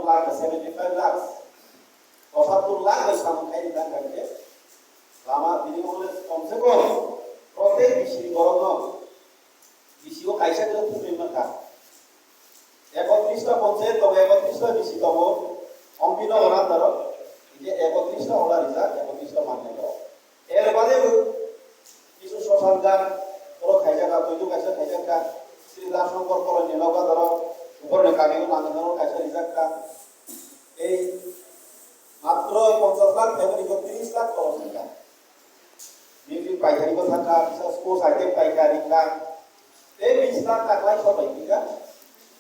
লাখ 75 লাখ ৭৫ লাখ সামুখাই দান থাকে লামা বিনিময়ে কমসে কম প্রত্যেক বিশি গরম বিশিও কাইসা দিলে তুমি মাথা 31টা পঞ্চায়েত তবে 31টা বিশি তব অম্পিত হরা ধর যে 31টা হলা রিজার্ভ 31টা মান্য করো এর বাদে কিছু শ্মশান গান ধরো খাইজাকা তৈরি কাছে খাইজাকা শ্রীদাস শঙ্কর করে নিলকা ধরো উপরে কাগিও নানা ধরো কাছে রিজার্ভটা এই মাত্র 50 লাখ ফ্যামিলিকে 30 লাখ খরচ টাকা মিউজিক পাইকারিকে থাকা স্পোর্টস আইটেম পাইকারি কা এই 20 লাখ টাকায় সবাই ঠিক আছে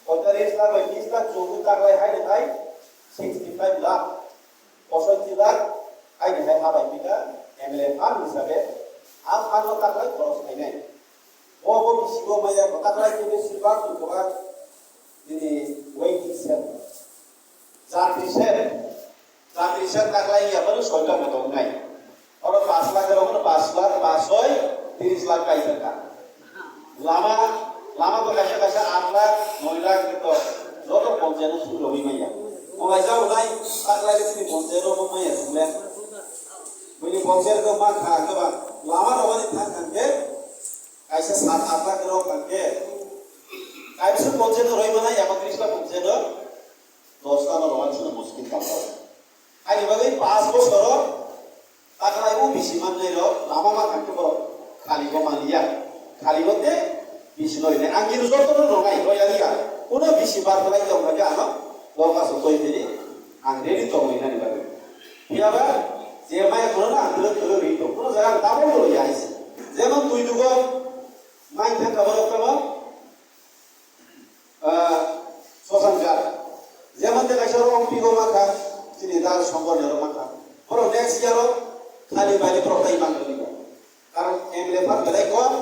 45 লাখ 20 লাখ 24 টাকায় হাইলে তাই 65 লাখ 65 লাখ আইনে হাই হাবাই বিকা এমএলএ ফান্ড হিসাবে আম ফান্ড টাকায় খরচ হয় নাই বড় বিশিগো মাইয়া টাকায় কি বেশিরভাগ তোমার যিনি ওয়েটিং সেল যাত্রী সেল টাকায় ইয়াবারও 6টা মতো নাই আর 5 লাখের ওপরে 5 লাখ 5 হয় 30 লাখ পাই টাকা লামা তো কাছে 8 লাখ 9 লাখ তো যত পঞ্চায়েত শুরু হই মাইয়া ওই যাও নাই টাকায় কি পঞ্চায়েত মাইয়া শুনলেন বলি পঞ্চায়েত তো মা খা গবা লামা রবানি থাককে কাইসে 7-8 লাখ রো কাকে কাইসে পঞ্চায়েত রই মানে 31টা পঞ্চায়েত 10টা রবানি শুনে মুশকিল কাম আই বাগে 5 বছর টাকায় ও বেশি মানে র লামা মা কাকে বড় খালি মালিয়া খালি হতে বেশি লইলে আঙ্গির যত রঙাই রয়ালিয়া কোন বেশি বার করাই দাও না আনো লগাস কই দিলি আঙ্গেরি তো হই না নিবাবে ইয়াবা যে মাই কোন না আঙ্গুল ধরে রিতো কোন জায়গা দাবো লই আইছে যেমন তুই দুগো মাই থাকা বড় কবা শ্মশান ঘাট যেমন দেখাইছ অম্পি গো মাখা তিনি তার সংগঠনের মাখা বড় নেক্সট ইয়ারও খালি বাইরে প্রতাই মাংস দিব কারণ এমএলএ ফার বেলাই কম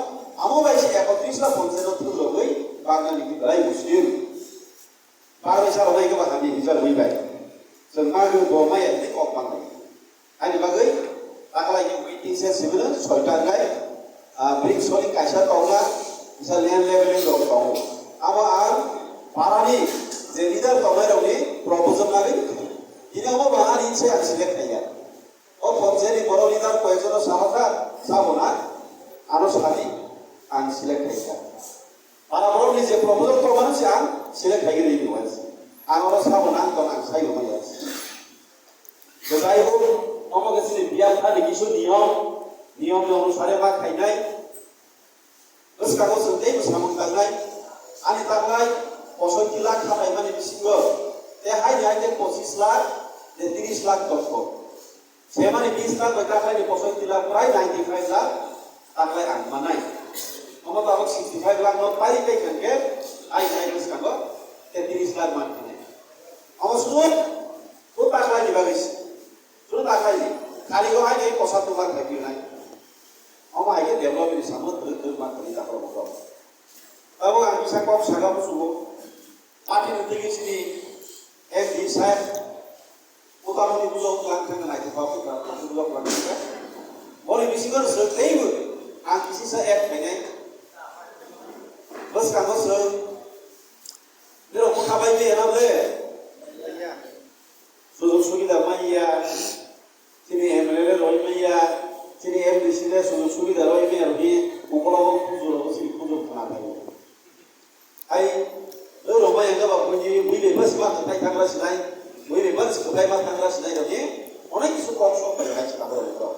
আমো বাইছে 31টা পঞ্চায়েত তুলো হই বাঙালি কি বেলাই মুসলিম পার বেসা হই গো বাঙালি বিচার হই বাই जों मागो बमाय एते कम बाङाय आनि बागै ताकलाय नि वेटिं से सिबिल 6टा गाय ब्रिक सलि कायसा तौला इसा लेन लेभेलिं दं दं आबो आर पारानि जे लिडार तौनाय रौनि प्रपोजल लागै इनावो बाङालि से आं सिलेक्ट खाया ओ पन्सेनि बर' लिडार कयजन साहाका साबना आनो सानि आं सिलेक्ट खाया पारा बर'नि जे प्रपोजल तौनाय से आं सिलेक्ट खागिरि दिवास आंनो साबना आं दं आं साइलो माया যাই হোক আমাকে সিনে বিয়া খালি কিছু নিয়ম অনুসারে মা খাইনাই গোসকাগো সন্তেই সামুক তাংনাই আনি তাংনাই 65 লাখ খাবাই মানে বিসিগো তে হাই হাইতে 25 লাখ তে 30 লাখ দক্ষ সে মানে 20 লাখ বেটা খাইনি 65 লাখ প্রায় 95 লাখ তাংলাই আন মানাই আমার বাবা 65 লাখ নো পাই পাই কানকে আই যাই গোসকাগো তে 30 লাখ মান কিনে আমার শুনো ও তাংলাই দিবাগিস শুধু টাকাই খালি গো হাই 75 লাখ থাকি নাই আমার আগে ডেভেলপমেন্ট সামত ধরে মান করি তারপর বলো এবং আমি সাকপ সাগা শুনো পার্টি নিতে গেছি এক দিন সাহেব মোটামুটি বুঝো প্ল্যান থাকে না যে বাবু বুঝো প্ল্যান থাকে বলে বেশি করে সত্যিই বলে আর কিছু সে এক মেনে বস কাগো সর দেরো খাবাই দিয়ে না বলে সুযোগ সুবিধা মাইয়া তিনি এমএলএ রই মাইয়া তিনি এমডিসি রে সুযোগ সুবিধা রই মাইয়া রবি উপলব্ধ পুজো বসি পুজো খানা থাকে আই রমাই গবা পুঁজি বুইলে বাস মা তাই থাকলা সিলাই বুইলে বাস কোথায় মা থাকলা সিলাই রবি অনেক কিছু কম সব করে আছে না বলে তো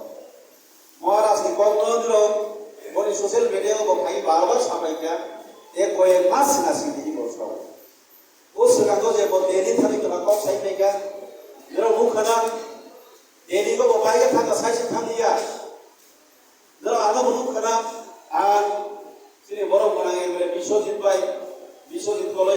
মহারাজ কি কম দিল বলি সোশ্যাল মিডিয়া ও ভাই বারবার সামাইকা এ কয়েক মাস না সিদ্ধি বলছো ও সকাল যে বদেলি থাকি তো কম সাইমেকা যেরকম মুখনা Ini ko babae ka ta sai sa thaniya dara ana bulu kana a sini borong kana ngai bisojit bai bisojit ko